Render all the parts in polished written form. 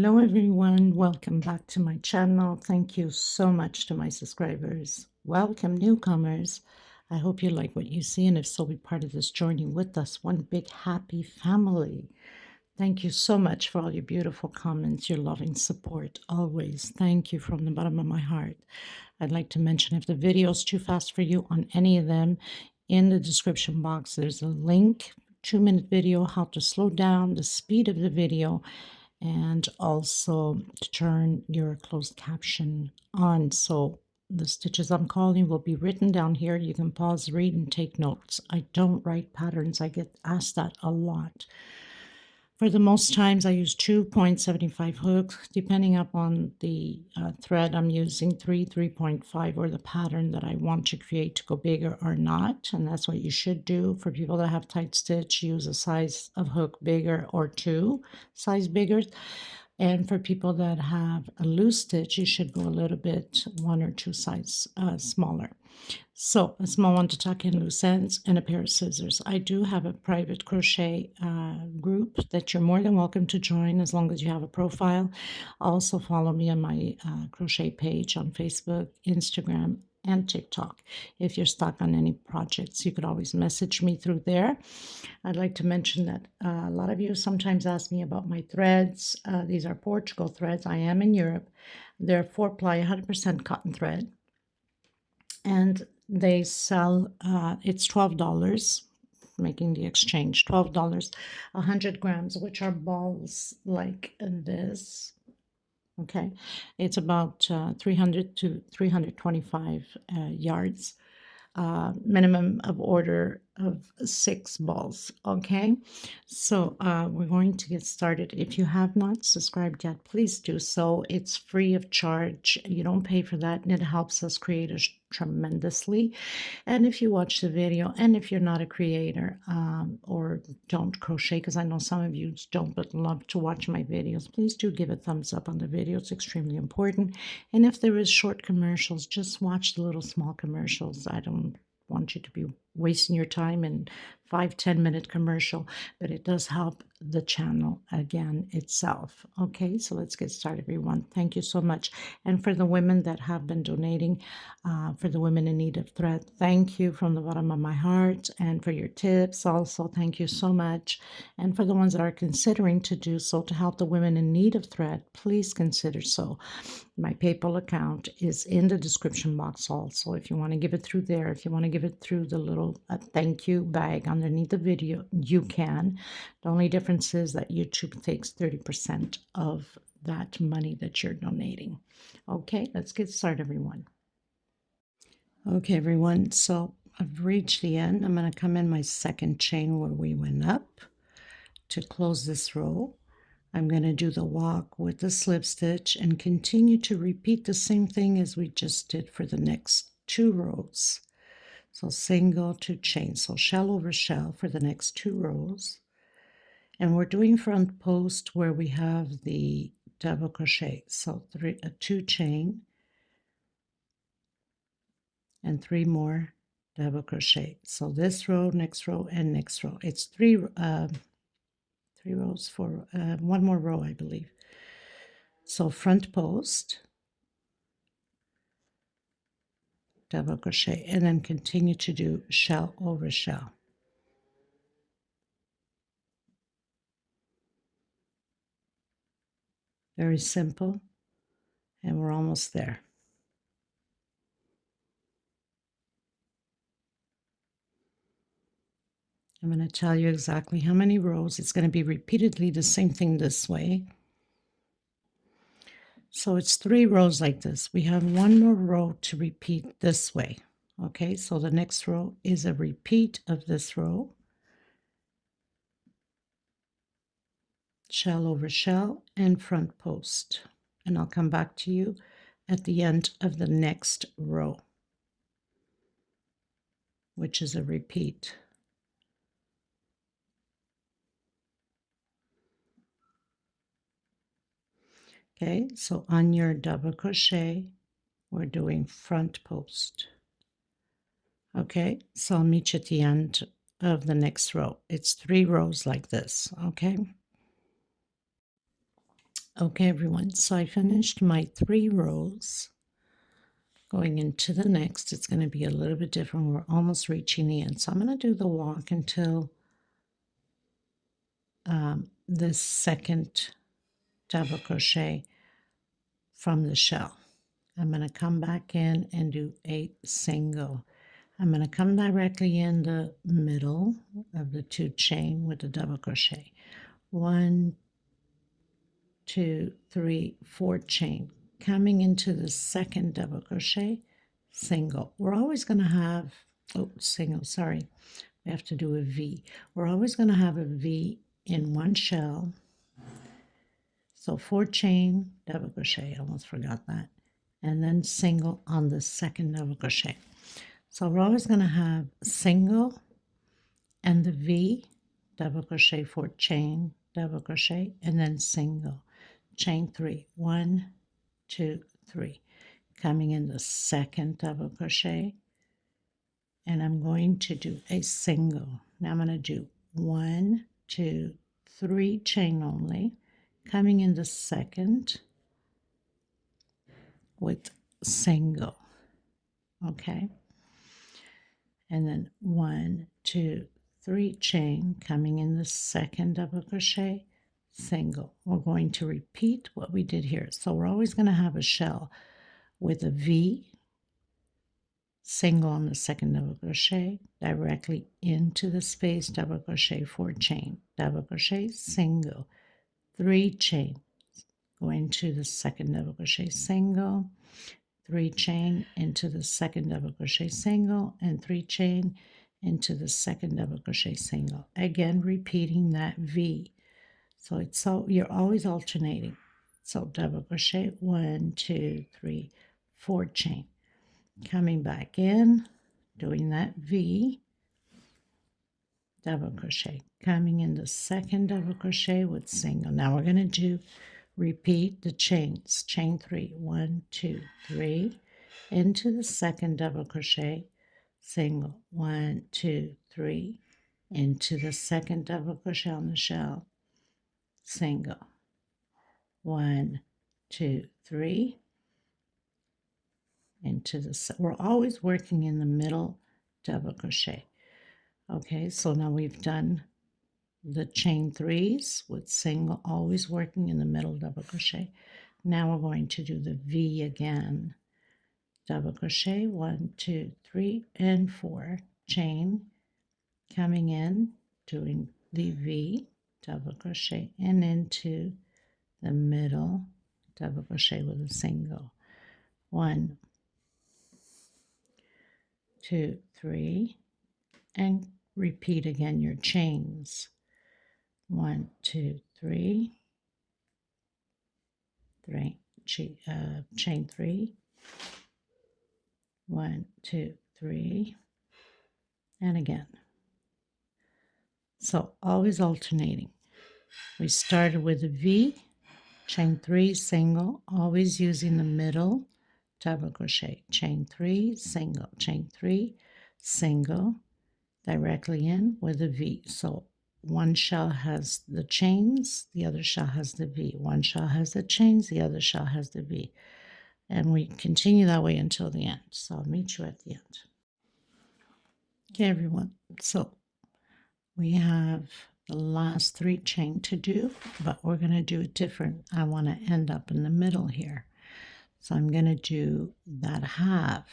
Hello everyone, welcome back to my channel. Thank you so much to my subscribers. Welcome newcomers. I hope you like what you see, and if so, be part of this journey with us. One big happy family. Thank you so much for all your beautiful comments, your loving support, always. Thank you from the bottom of my heart. I'd like to mention, if the video is too fast for you on any of them, in the description box there's a link, 2-minute video, how to slow down the speed of the video, and also to turn your closed caption on. So the stitches I'm calling will be written down here. You can pause, read, and take notes. I don't write patterns. I get asked that a lot. For the most times, I use 2.75 hooks, depending upon the thread I'm using, 3.5, or the pattern that I want to create to go bigger or not. And that's what you should do. For people that have tight stitch, use a size of hook bigger or 2 size bigger. And for people that have a loose stitch, you should go a little bit 1 or 2 size smaller. So a small one to tuck in loose ends and a pair of scissors. I do have a private crochet group that you're more than welcome to join as long as you have a profile. Also follow me on my crochet page on Facebook, Instagram, and TikTok. If you're stuck on any projects, you could always message me through there. I'd like to mention that a lot of you sometimes ask me about my threads. These are Portugal threads. I am in Europe. They're 4-ply, 100% cotton thread. And they sell, it's $12, making the exchange, $12, 100 grams, which are balls like this. Okay, it's about 300 to 325 yards. Minimum of order of 6 balls. Okay, so we're going to get started. If you have not subscribed yet, please do so. It's free of charge. You don't pay for that, and it helps us creators tremendously. And if you watch the video, and if you're not a creator or don't crochet, because I know some of you don't but love to watch my videos, please do give a thumbs up on the video. It's extremely important. And if there is short commercials, just watch the little small commercials. I don't want you to be wasting your time in 5-10 minute commercial, but it does help the channel again itself. Okay, so let's get started, everyone. Thank you so much. And for the women that have been donating, for the women in need of thread, thank you from the bottom of my heart. And for your tips also, thank you so much. And for the ones that are considering to do so to help the women in need of thread, please consider so. My PayPal account is in the description box also. If you want to give it through there, if you want to give it through the little thank you bag underneath the video, you can. The only difference is that YouTube takes 30% of that money that you're donating. Okay, let's get started, everyone. Okay, everyone, so I've reached the end. I'm going to come in my second chain where we went up to close this row. I'm going to do the walk with the slip stitch and continue to repeat the same thing as we just did for the next 2 rows. So single, 2 chains, so shell over shell for the next 2 rows. And we're doing front post where we have the double crochet. So 2 chain and 3 more double crochet. So this row, next row, and next row. It's 3 rows for 1 more row, I believe. So front post, double crochet, and then continue to do shell over shell. Very simple, and we're almost there. I'm going to tell you exactly how many rows. It's going to be repeatedly the same thing this way. So it's 3 rows like this. We have 1 more row to repeat this way. Okay, so the next row is a repeat of this row. Shell over shell and front post. And I'll come back to you at the end of the next row, which is a repeat. Okay, so on your double crochet, we're doing front post. Okay, so I'll meet you at the end of the next row. It's 3 rows like this, okay? Okay, everyone, so I finished my 3 rows. Going into the next, it's going to be a little bit different. We're almost reaching the end. So I'm going to do the walk until the second double crochet from the shell. I'm going to come back in and do a single. I'm going to come directly in the middle of the 2 chain with the double crochet. 1, 2, 3, 4 chain. Coming into the second double crochet, single. We're always going to have, single, sorry. We have to do a V. We're always going to have a V in one shell. So 4 chain, double crochet, I almost forgot that. And then single on the second double crochet. So we're always going to have single and the V, double crochet, 4 chain, double crochet, and then single. Chain 3, 1, 2, 3. Coming in the second double crochet, and I'm going to do a single. Now I'm going to do 1, 2, 3 chain only, coming in the second with single. Okay, and then 1, 2, 3 chain, coming in the second double crochet, single. We're going to repeat what we did here. So we're always going to have a shell with a V, single on the second double crochet, directly into the space, double crochet, 4 chain, double crochet, single, 3 chain, going to the second double crochet, single, 3 chain into the second double crochet, single, and 3 chain into the second double crochet, single. Again, repeating that V. So you're always alternating. So double crochet, 1, 2, 3, 4 chain. Coming back in, doing that V, double crochet, coming in the second double crochet with single. Now we're going to repeat the chains. Chain 3, 1, 2, 3, into the second double crochet, single, 1, 2, 3, into the second double crochet on the shell, single, 1, 2, 3, into the, we're always working in the middle double crochet. Okay, so now we've done the chain 3s with single, always working in the middle double crochet. Now we're going to do the V again. Double crochet, 1, 2, 3, and 4. Chain, coming in, doing the V, double crochet, and into the middle double crochet with a single. 1, 2, 3, and repeat again your chains. 1, 2, 3, chain 3, 1, 2, 3, and again. So always alternating. We started with a V, chain 3, single, always using the middle double crochet, chain 3, single, chain 3, single, directly in with a V. So one shell has the chains, the other shell has the V. One shell has the chains, the other shell has the V. And we continue that way until the end. So I'll meet you at the end. Okay, everyone. So we have the last 3 chain to do, but we're going to do it different. I want to end up in the middle here. So I'm going to do that half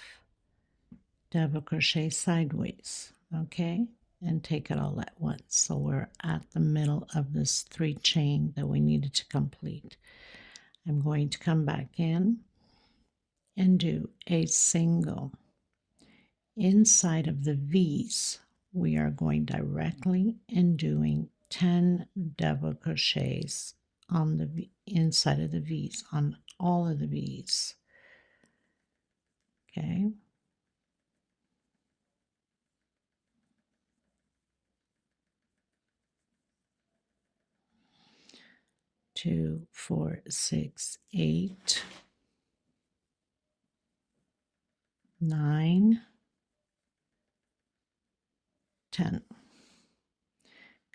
double crochet sideways, okay, and take it all at once. So we're at the middle of this 3 chain that we needed to complete. I'm going to come back in and do a single. Inside of the V's, we are going directly and doing 10 double crochets on the inside of the V's, on all of the V's. Okay. Two, 4, 6, 8, 9, 10.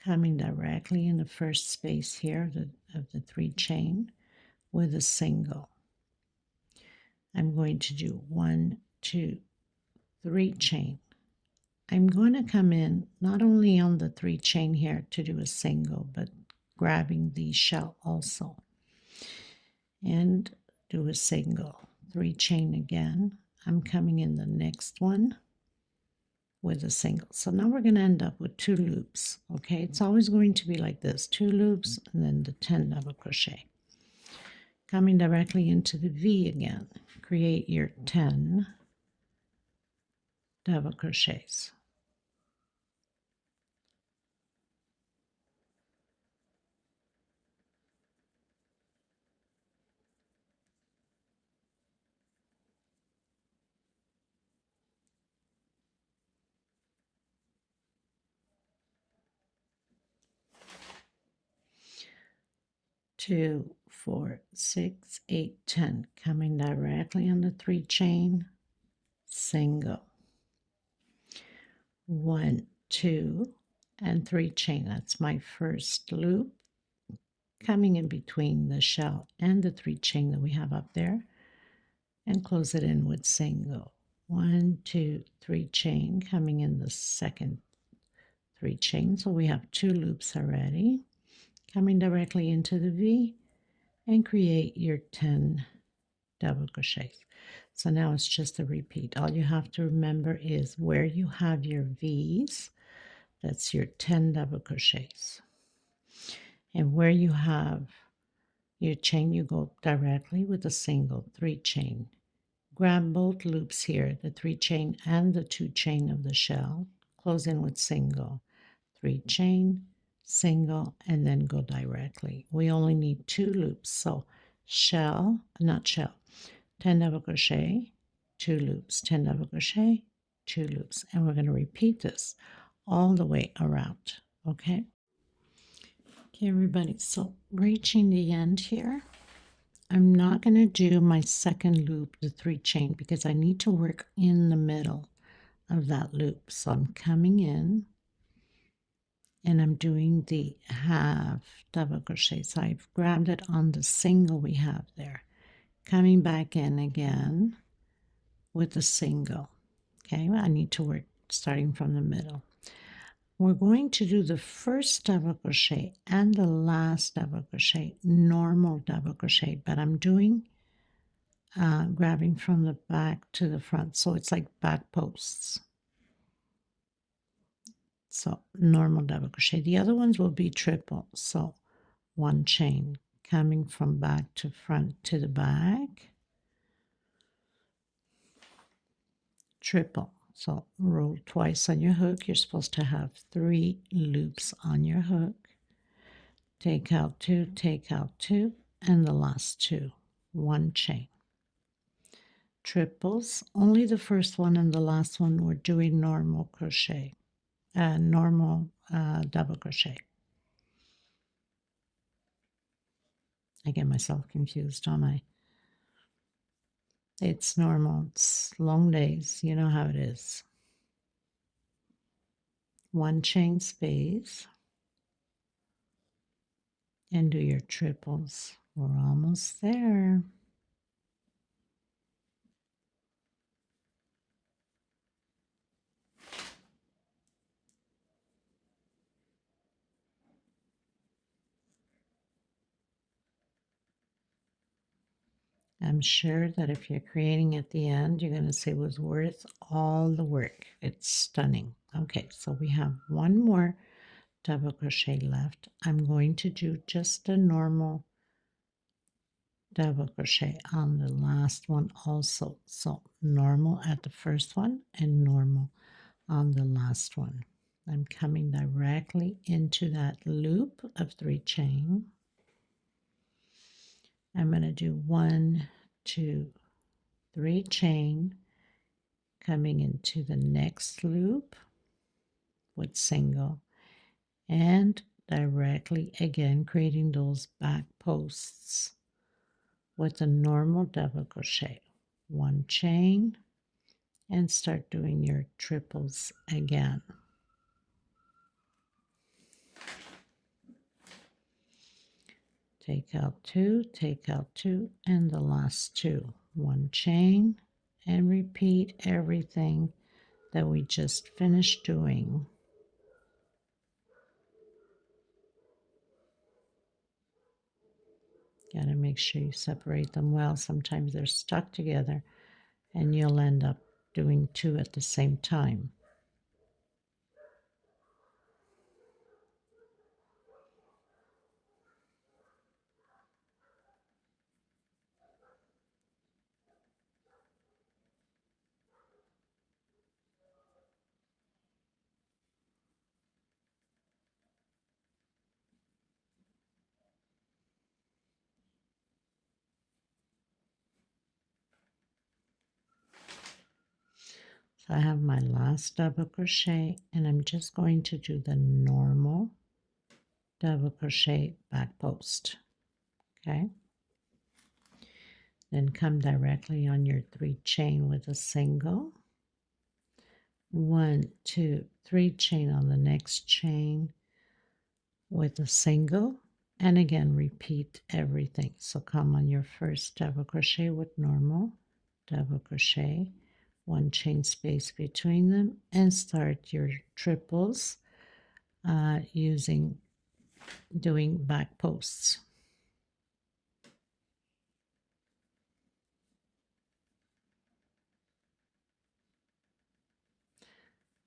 Coming directly in the first space here of the 3 chain, with a single. I'm going to do 1, 2, 3 chain. I'm going to come in not only on the 3 chain here to do a single, but grabbing the shell also, and do a single, 3 chain again. I'm coming in the next one with a single. So now we're going to end up with 2 loops. Okay, it's always going to be like this, 2 loops and then the 10 double crochet. Coming directly into the V again, create your 10 double crochets. Two, 4, 6, 8, 10. Coming directly on the 3 chain, single. 1, 2, and 3 chain. That's my first loop. Coming in between the shell and the 3 chain that we have up there, and close it in with single. 1, 2, 3 chain. Coming in the second 3 chain. So we have 2 loops already. Coming directly into the V, and create your 10 double crochets. So now it's just a repeat. All you have to remember is where you have your V's, that's your 10 double crochets. And where you have your chain, you go directly with a single 3 chain. Grab both loops here, the 3 chain and the 2 chain of the shell, close in with single, 3 chain, single, and then go directly. We only need 2 loops, so shell, not shell, 10 double crochet, 2 loops, 10 double crochet, 2 loops, and we're going to repeat this all the way around. Okay, everybody, so reaching the end here, I'm not going to do my second loop, the 3 chain, because I need to work in the middle of that loop. So I'm coming in and I'm doing the half double crochet. So I've grabbed it on the single we have there, coming back in again with a single. Okay, I need to work starting from the middle. We're going to do the first double crochet and the last double crochet, normal double crochet, but I'm doing grabbing from the back to the front, so it's like back posts. So normal double crochet. The other ones will be triple, so 1 chain coming from back to front to the back, triple. So roll twice on your hook. You're supposed to have 3 loops on your hook. Take out 2, and the last 2, 1 chain. Triples, only the first one and the last one we're doing normal crochet, normal double crochet. I get myself confused, don't I? It's normal, it's long days, you know how it is. 1 chain space, and do your triples. We're almost there. I'm sure that if you're creating at the end, you're going to say it was worth all the work. It's stunning. Okay, so we have 1 more double crochet left. I'm going to do just a normal double crochet on the last one also. So normal at the first one and normal on the last one. I'm coming directly into that loop of 3 chain. I'm going to do 1, 2, 3 chain, coming into the next loop with single, and directly again creating those back posts with a normal double crochet. 1 chain, and start doing your triples again. take out 2, take out 2, and the last 2. 1 chain, and repeat everything that we just finished doing. Got to make sure you separate them well. Sometimes they're stuck together and you'll end up doing 2 at the same time. So I have my last double crochet, and I'm just going to do the normal double crochet back post. Okay, then come directly on your 3 chain with a single, 1 2 3 chain on the next chain with a single, and again repeat everything. So come on your first double crochet with normal double crochet, 1 chain space between them, and start your triples doing back posts.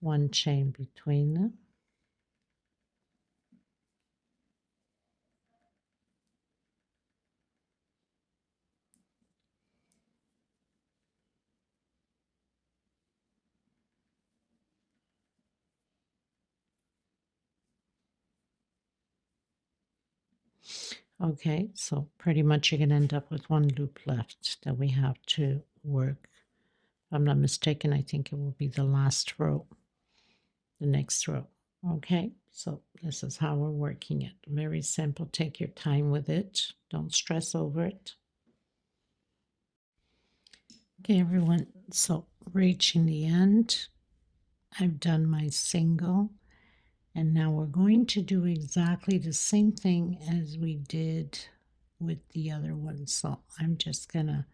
One chain between them, okay, so pretty much you're going to end up with 1 loop left that we have to work. If I'm not mistaken, I think it will be the last row, the next row. Okay, so this is how we're working it. Very simple. Take your time with it. Don't stress over it. Okay, everyone, so reaching the end, I've done my single, and now we're going to do exactly the same thing as we did with the other one. So I'm just gonna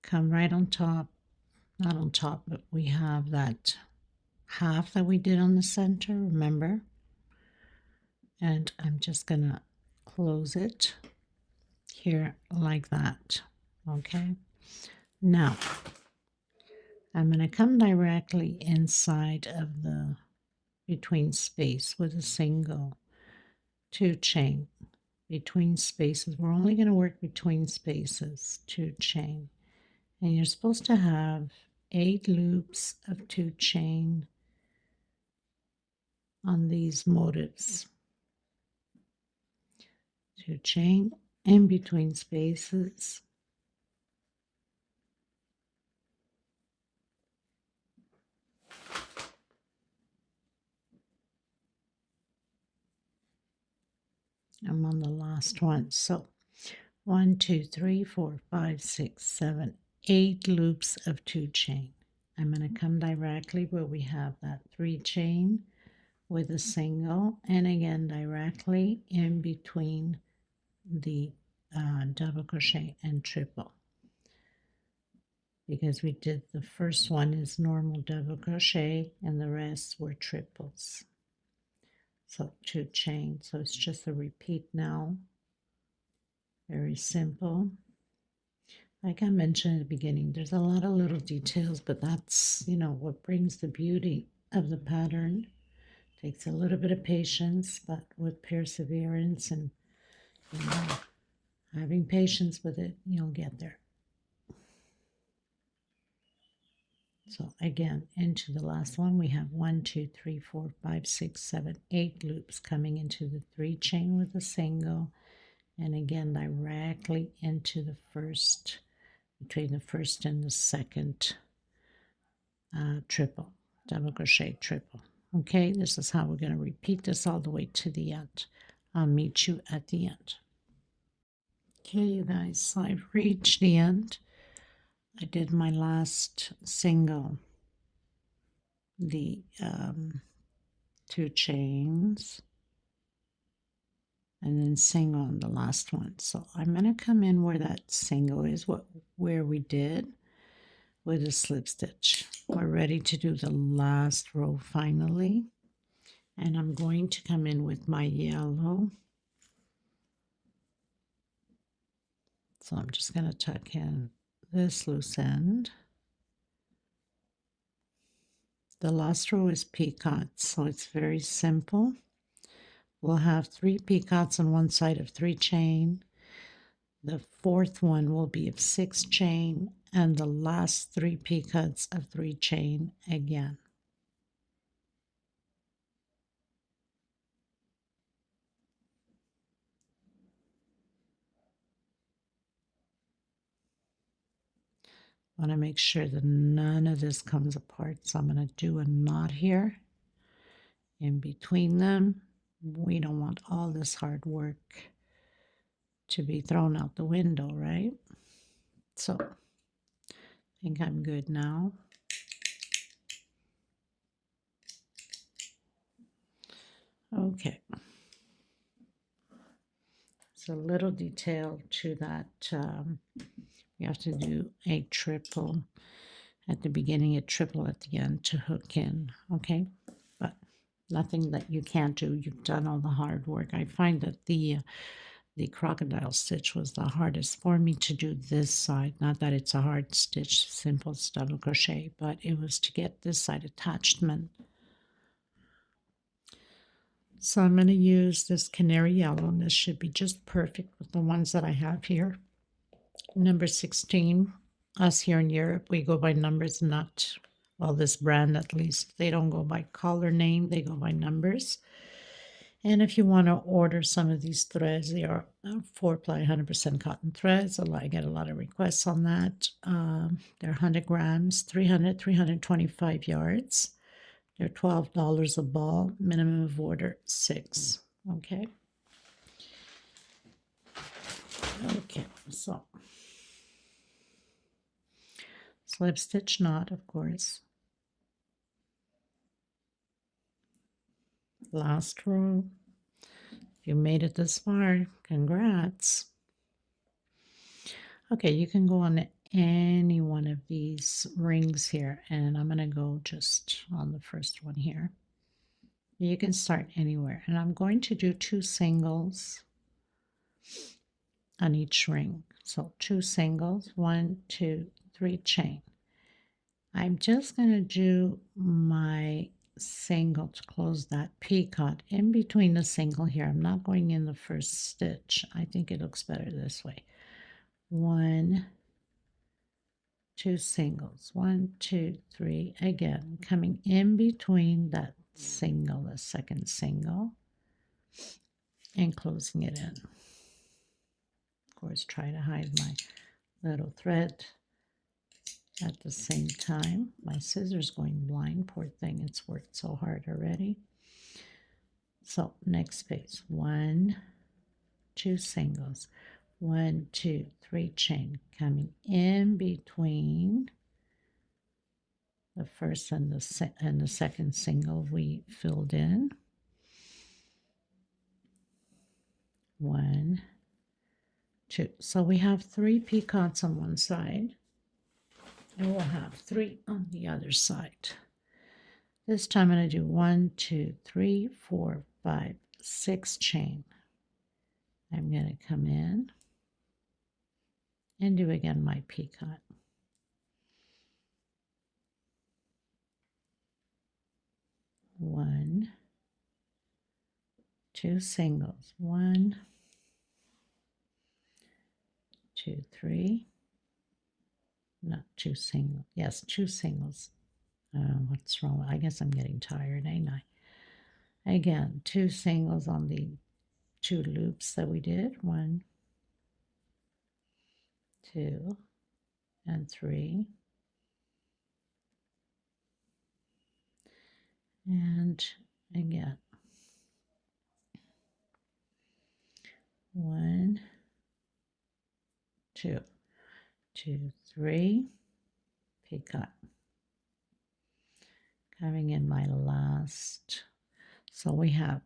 come right on top, not on top, but we have that half that we did on the center, remember? And I'm just gonna close it here like that. Okay, now I'm gonna come directly inside of the between space with a single, 2 chain between spaces. We're only going to work between spaces, 2 chain, and you're supposed to have 8 loops of 2 chain on these motifs. 2 chain in between spaces, I'm on the last one. So 1 2 3 4 5 6 7 8 loops of 2 chain. I'm going to come directly where we have that 3 chain with a single, and again directly in between the double crochet and triple, because we did the first one is normal double crochet and the rest were triples. So 2 chain, so it's just a repeat now. Very simple. Like I mentioned at the beginning, there's a lot of little details, but that's, you know, what brings the beauty of the pattern. Takes a little bit of patience, but with perseverance and, you know, having patience with it, you'll get there. So again, into the last one, we have 1 2 3 4 5 6 7 8 loops coming into the 3 chain with a single, and again directly into the first, between the first and the second triple, double crochet triple. Okay, this is how we're going to repeat this all the way to the end. I'll meet you at the end. Okay, you guys, so I've reached the end. I did my last single, the 2 chains, and then single on the last one. So I'm going to come in where that single is, where we did with a slip stitch. We're ready to do the last row finally, and I'm going to come in with my yellow. So I'm just going to tuck in this loose end. The last row is picots, so it's very simple. We'll have 3 picots on one side of 3 chain. The fourth one will be of 6 chain, and the last 3 picots of 3 chain again. I want to make sure that none of this comes apart, so I'm going to do a knot here in between them. We don't want all this hard work to be thrown out the window, right? So I think I'm good now. Okay. So a little detail to that. You have to do a triple at the beginning, a triple at the end to hook in, okay? But nothing that you can't do. You've done all the hard work. I find that the crocodile stitch was the hardest for me to do this side. Not that it's a hard stitch, simple double crochet, but it was to get this side attachment. So I'm going to use this canary yellow, and this should be just perfect with the ones that I have here. Number 16. Us here in Europe, we go by numbers, not, well, this brand at least, they don't go by color name, they go by numbers. And if you want to order some of these threads, they are 4-ply 100% cotton threads. I get a lot of requests on that. They're 100 grams, 325 yards. They're $12 a ball. Minimum of order 6. Okay. Okay, so slip stitch knot, of course. Last row. If you made it this far, congrats. Okay, you can go on any one of these rings here, and I'm going to go just on the first one here. You can start anywhere, and I'm going to do 2 singles on each ring. So 2 singles, 1, 2, 3 chain. I'm just going to do my single to close that picot in between the single here. I'm not going in the first stitch. I think it looks better this way. 1, 2 singles, 1, 2, 3, again coming in between that single, the second single, and closing it in. Of course, try to hide my little thread at the same time. My scissors going blind, poor thing, it's worked so hard already. So next space, 1, 2 singles, 1, 2, 3 chain, coming in between the first and the second single we filled in. 1, 2. So we have 3 picots on one side, and we'll have 3 on the other side. This time I'm going to do 1, 2, 3, 4, 5, 6 chain. I'm going to come in and do again my picot. 1, 2 singles, 1, 2, 3, not 2 singles, yes, 2 singles. What's wrong? I guess I'm getting tired, ain't I? Again, 2 singles on the 2 loops that we did, 1, 2, and 3. And again, 1, 2, 2, 3, picot. Coming in my last, so we have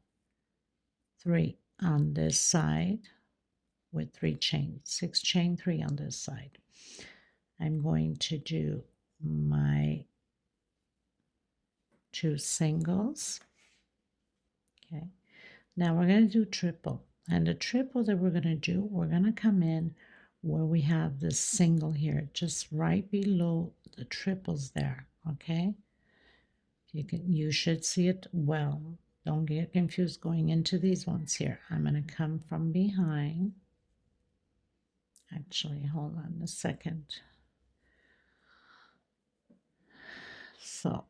3 on this side with 3 chains, 6 chain 3 on this side. I'm going to do my 2 singles. Okay, now we're going to do triple, and the triple that we're going to do, we're going to come in where we have this single here, just right below the triples there. Okay, you should see it well. Don't get confused going into these ones here. I'm going to come from behind. Actually, hold on a second. So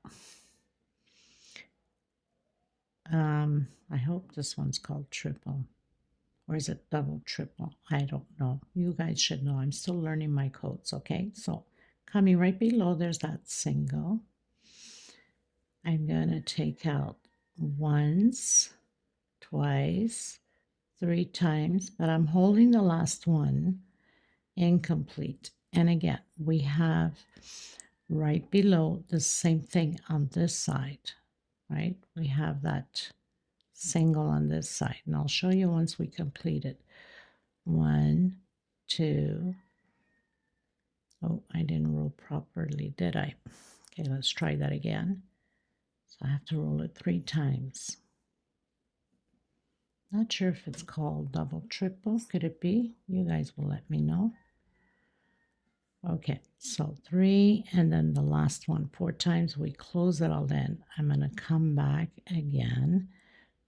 I hope this one's called triple, or is it double triple? I don't know. You guys should know. I'm still learning my codes. Okay, so coming right below, there's that single. I'm going to take out once, twice, 3 times, but I'm holding the last one incomplete. And again, we have right below the same thing on this side, right? We have that single on this side, and I'll show you once we complete it. 1, 2. Oh, I didn't roll properly, did I? Okay, let's try that again. So I have to roll it 3 times. Not sure if it's called double triple. Could it be? You guys will let me know. Okay, so 3, and then the last one 4 times. We close it all in. I'm going to come back again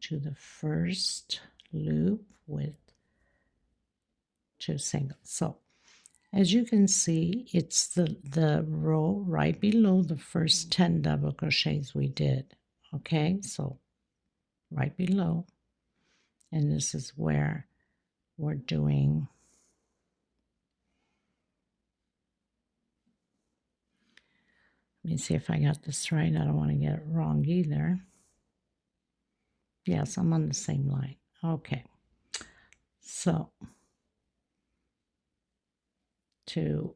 to the first loop with 2 singles. So as you can see, it's the row right below the first 10 double crochets we did. Okay, so right below, and this is where we're doing let me see if I got this right. I don't want to get it wrong either. Yes, I'm on the same line. Okay, so 2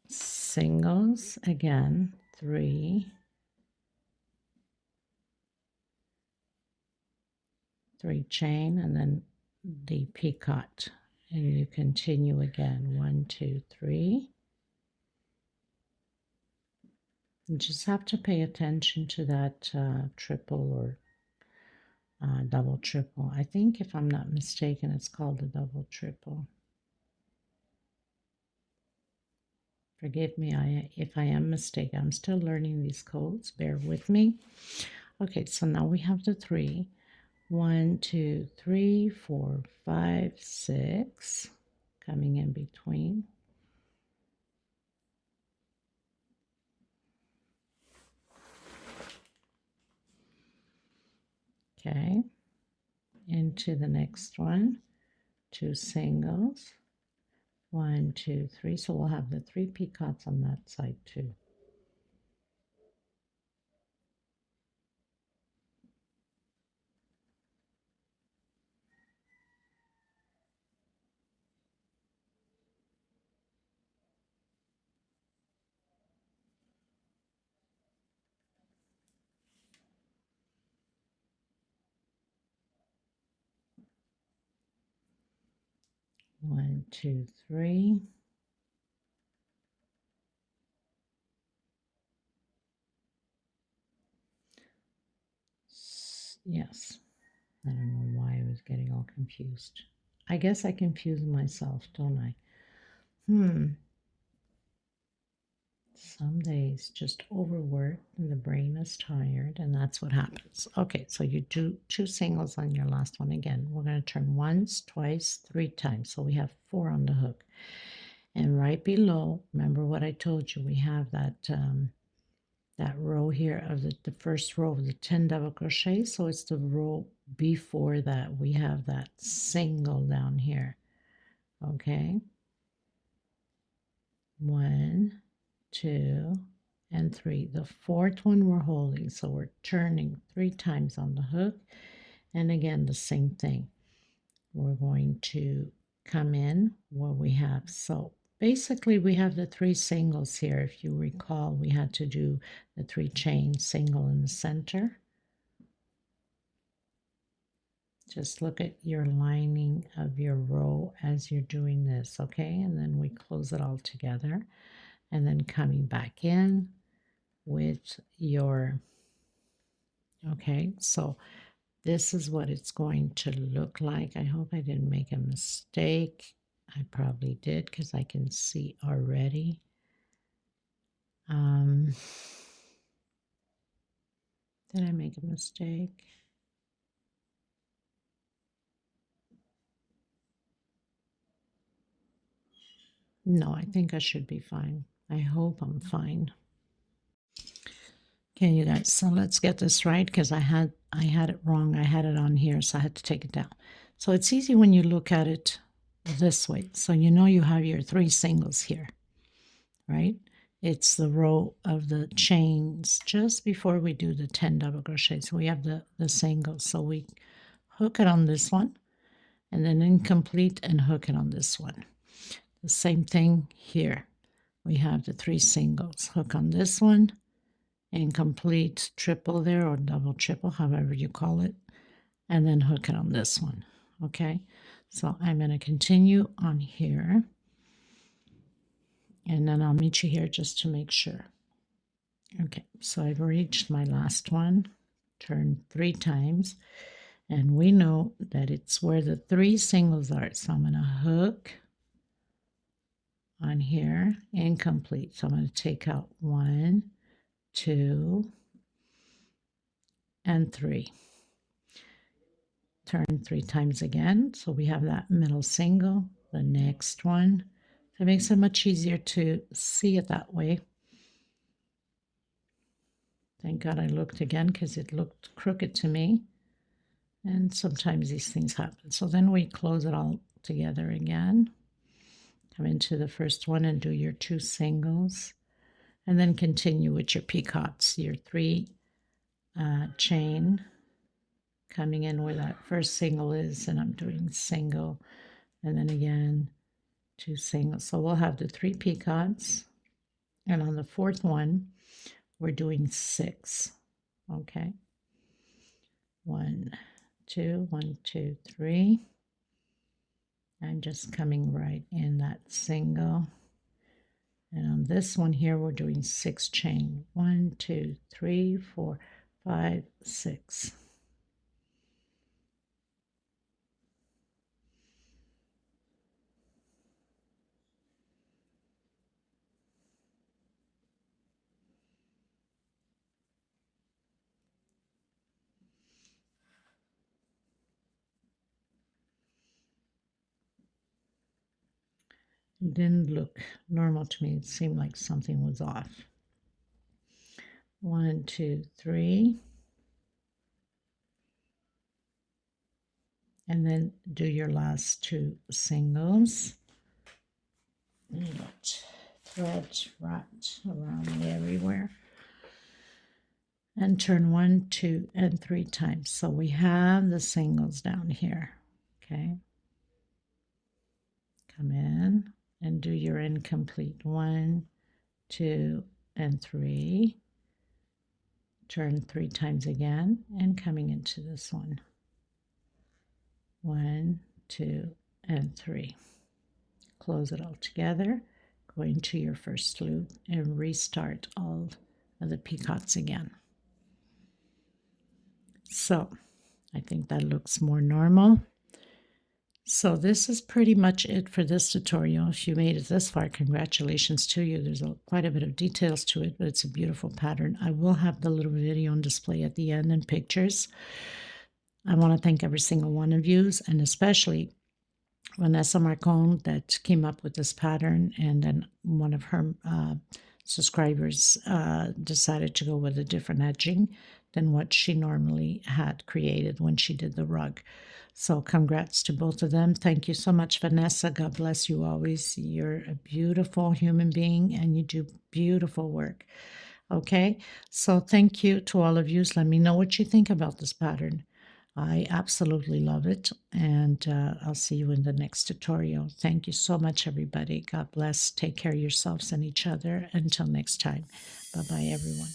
singles again, 3 chain, and then the picot, and you continue again 1, 2, 3. You just have to pay attention to that triple or double triple. I think, if I'm not mistaken, it's called a double triple. Forgive me if I am mistaken. I'm still learning these codes. Bear with me. Okay, so now we have the 3. 1, 2, 3, 4, 5, 6 coming in between. Okay, into the next one, 2 singles. 1, 2, 3. So we'll have the 3 picots on that side too. One, 2, 3. Yes. I don't know why I was getting all confused. I guess I confuse myself, don't I? Some days just overwork and the brain is tired, and that's what happens. Okay, so you do 2 singles on your last one again. We're going to turn once, twice, 3 times. So we have 4 on the hook. And right below, remember what I told you, we have that that row here of the first row of the 10 double crochet. So it's the row before that. We have that single down here. Okay. 1, 2, and 3. The 4th one we're holding, so we're turning 3 times on the hook, and again the same thing. We're going to come in where we have, so basically we have the 3 singles here. If you recall, we had to do the 3 chain single in the center, Just look at your lining of your row as you're doing this, okay? And then we close it all together. And then coming back in with your, okay, so this is what it's going to look like. I hope I didn't make a mistake. I probably did because I can see already. Did I make a mistake? No, I think I should be fine. I hope I'm fine. Okay, you guys, so let's get this right because I had it wrong. I had it on here, so I had to take it down. So it's easy when you look at it this way. So you know you have your 3 singles here, right? It's the row of the chains just before we do the 10 double crochets. So we have the singles. So we hook it on this one and then incomplete and hook it on this one. The same thing here. We have the 3 singles. Hook on this one, incomplete triple there or double triple, however you call it, and then hook it on this one. Okay, so I'm going to continue on here, and then I'll meet you here just to make sure. Okay, so I've reached my last one, turn 3 times, and we know that it's where the 3 singles are. So I'm going to hook on here, incomplete. So I'm going to take out 1, 2, and 3. Turn 3 times again. So we have that middle single, the next one. So it makes it much easier to see it that way. Thank God I looked again because it looked crooked to me. And sometimes these things happen. So then we close it all together again. Come into the first one and do your 2 singles. And then continue with your peacocks, your 3 chain, coming in where that first single is, and I'm doing single, and then again 2 singles. So we'll have the 3 peacocks, and on the 4th one we're doing 6. Okay, 1, 2, 1, 2, 3. I'm just coming right in that single. And on this one here, we're doing 6 chain. 1, 2, 3, 4, 5, 6. It didn't look normal to me. It seemed like something was off. 1, 2, 3. And then do your last 2 singles. You got thread wrapped around me everywhere. And turn 1, 2, and 3 times. So we have the singles down here. Okay. Come in and do your incomplete. 1, 2, and 3. Turn 3 times again and coming into this one. 1, 2, and 3. Close it all together. Go into your first loop and restart all of the peacocks again. So I think that looks more normal. So this is pretty much it for this tutorial. If you made it this far, congratulations to you. There's quite a bit of details to it, but it's a beautiful pattern. I will have the little video on display at the end and pictures. I want to thank every single one of you, and especially Vanessa Marcondes that came up with this pattern, and then one of her subscribers decided to go with a different edging than what she normally had created when she did the rug. So congrats to both of them. Thank you so much, Vanessa. God bless you always. You're a beautiful human being and you do beautiful work. Okay, so thank you to all of you. Let me know what you think about this pattern. I absolutely love it, and I'll see you in the next tutorial. Thank you so much, everybody. God bless. Take care of yourselves and each other. Until next time. Bye-bye, everyone.